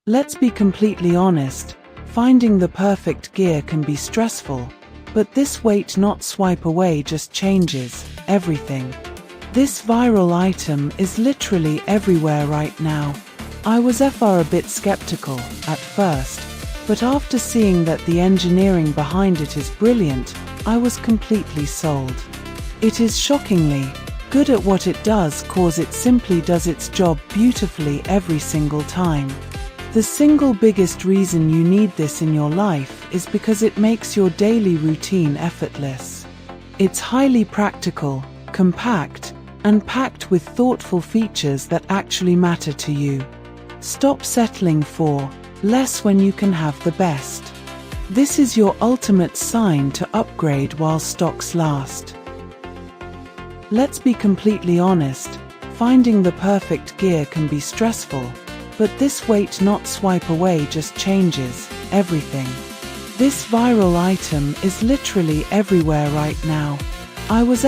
Let's be completely honest, finding the perfect gear can be stressful, but this wait not swipe away just changes everything. This viral item is literally everywhere right now. I was a bit skeptical at first, but after seeing that the engineering behind it is brilliant, I was completely sold. It is shockingly good at what it does, cause it simply does its job beautifully every single time. The single biggest reason you need this in your life is because it makes your daily routine effortless. It's highly practical, compact, and packed with thoughtful features that actually matter to you. Stop settling for less when you can have the best. This is your ultimate sign to upgrade while stocks last. Let's be completely honest, finding the perfect gear can be stressful, but this wait not swipe away just changes everything. This viral item is literally everywhere right now. I was